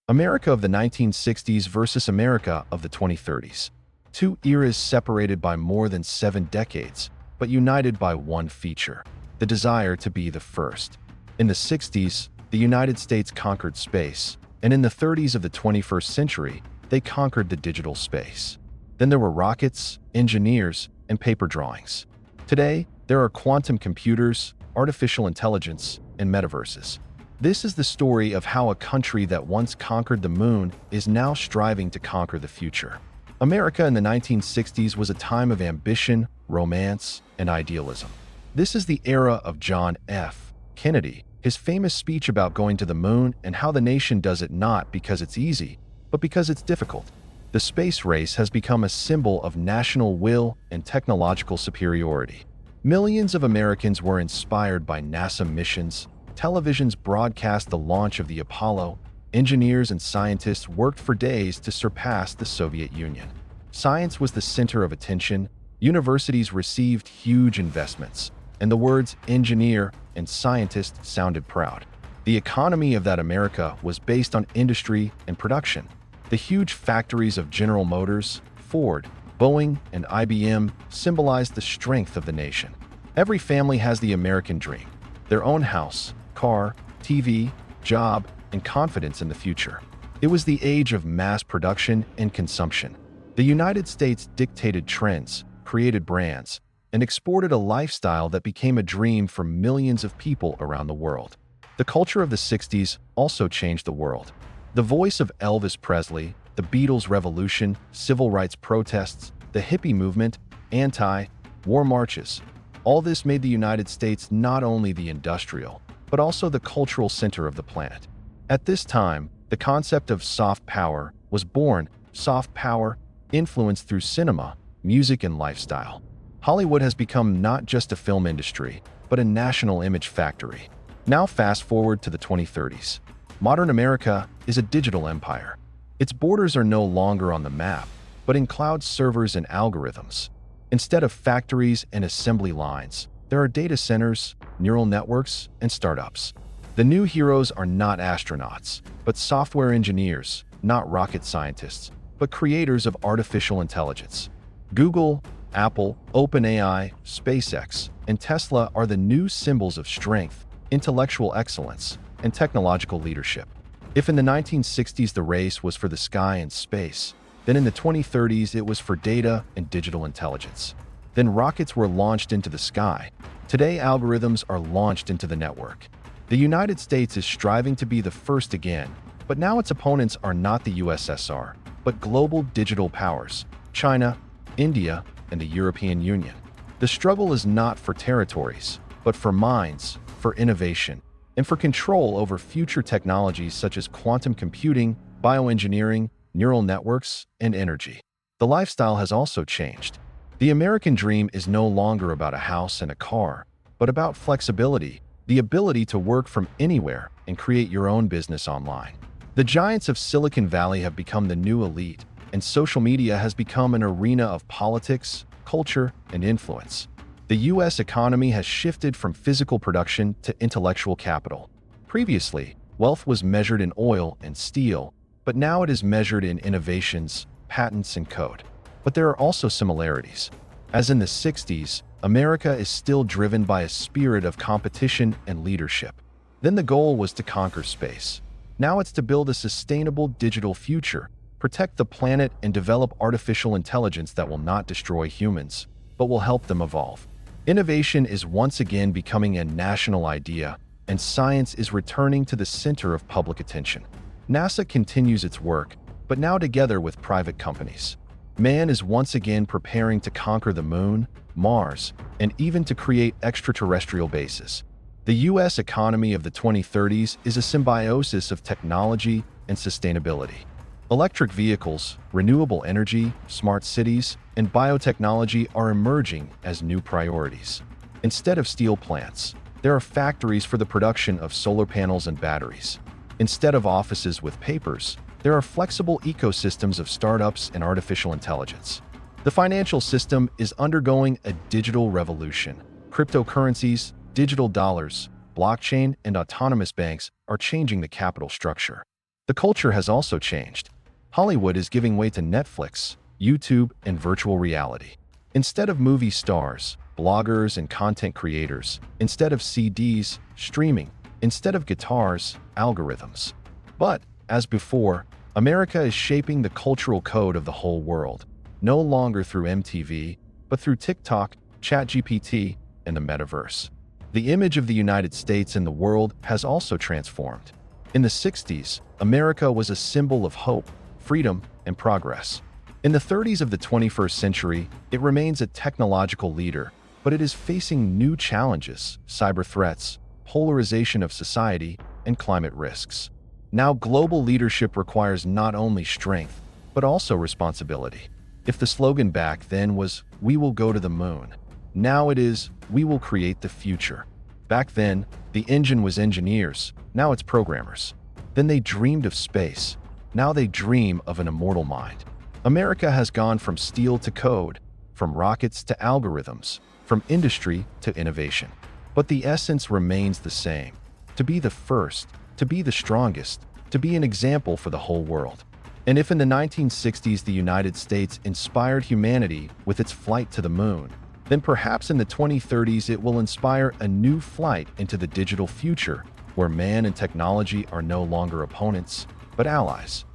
America of the 1960s versus America of the 2030s. Two eras separated by more than 7 decades, but united by one feature: the desire to be the first. In the 60s, the United States conquered space, and in the 30s of the 21st century, they conquered the digital space. Then there were rockets, engineers, and paper drawings. Today, there are quantum computers, artificial intelligence, and metaverses. This is the story of how a country that once conquered the moon is now striving to conquer the future. America in the 1960s was a time of ambition, romance, and idealism. This is the era of John F. Kennedy, his famous speech about going to the moon and how the nation does it not because it's easy, but because it's difficult. The space race has become a symbol of national will and technological superiority. Millions of Americans were inspired by NASA missions. Televisions broadcast the launch of the Apollo. Engineers and scientists worked for days to surpass the Soviet Union. Science was the center of attention. Universities received huge investments, and the words engineer and scientist sounded proud. The economy of that America was based on industry and production. The huge factories of General Motors, Ford, Boeing, and IBM symbolized the strength of the nation. Every family has the American dream: their own house, car, TV, job, and confidence in the future. It was the age of mass production and consumption. The United States dictated trends, created brands, and exported a lifestyle that became a dream for millions of people around the world. The culture of the 60s also changed the world. The voice of Elvis Presley, the Beatles' revolution, civil rights protests, the hippie movement, anti-war marches. All this made the United States not only the industrial, but also the cultural center of the planet. At this time, the concept of soft power was born. Soft power influenced through cinema, music, and lifestyle. Hollywood has become not just a film industry, but a national image factory. Now fast forward to the 2030s. Modern America is a digital empire. Its borders are no longer on the map, but in cloud servers and algorithms. Instead of factories and assembly lines, there are data centers, neural networks, and startups. The new heroes are not astronauts, but software engineers, not rocket scientists, but creators of artificial intelligence. Google, Apple, OpenAI, SpaceX, and Tesla are the new symbols of strength, intellectual excellence, and technological leadership. If in the 1960s the race was for the sky and space, then in the 2030s it was for data and digital intelligence. Then rockets were launched into the sky. Today algorithms are launched into the network. The United States is striving to be the first again, but now its opponents are not the USSR, but global digital powers: China, India, and the European Union. The struggle is not for territories, but for minds, for innovation, and for control over future technologies such as quantum computing, bioengineering, neural networks, and energy. The lifestyle has also changed. The American dream is no longer about a house and a car, but about flexibility, the ability to work from anywhere and create your own business online. The giants of Silicon Valley have become the new elite, and social media has become an arena of politics, culture, and influence. The U.S. economy has shifted from physical production to intellectual capital. Previously, wealth was measured in oil and steel, but now it is measured in innovations, patents, and code. But there are also similarities. As in the 60s, America is still driven by a spirit of competition and leadership. Then the goal was to conquer space. Now it's to build a sustainable digital future, protect the planet, and develop artificial intelligence that will not destroy humans, but will help them evolve. Innovation is once again becoming a national idea, and science is returning to the center of public attention. NASA continues its work, but now together with private companies. Man is once again preparing to conquer the moon, Mars, and even to create extraterrestrial bases. The U.S. economy of the 2030s is a symbiosis of technology and sustainability. Electric vehicles, renewable energy, smart cities, and biotechnology are emerging as new priorities. Instead of steel plants, there are factories for the production of solar panels and batteries. Instead of offices with papers, there are flexible ecosystems of startups and artificial intelligence. The financial system is undergoing a digital revolution. Cryptocurrencies, digital dollars, blockchain, and autonomous banks are changing the capital structure. The culture has also changed. Hollywood is giving way to Netflix, YouTube, and virtual reality. Instead of movie stars, bloggers, and content creators, instead of CDs, streaming, instead of guitars, algorithms. But, as before, America is shaping the cultural code of the whole world, no longer through MTV, but through TikTok, ChatGPT, and the metaverse. The image of the United States in the world has also transformed. In the 60s, America was a symbol of hope, freedom, and progress. In the 30s of the 21st century, it remains a technological leader, but it is facing new challenges: cyber threats, polarization of society, and climate risks. Now, global leadership requires not only strength, but also responsibility. If the slogan back then was, "We will go to the moon," now it is, "We will create the future." Back then, the engine was engineers, now it's programmers. Then they dreamed of space, now they dream of an immortal mind. America has gone from steel to code, from rockets to algorithms, from industry to innovation. But the essence remains the same: to be the first, to be the strongest, to be an example for the whole world. And if in the 1960s the United States inspired humanity with its flight to the moon, then perhaps in the 2030s it will inspire a new flight into the digital future, where man and technology are no longer opponents, but allies.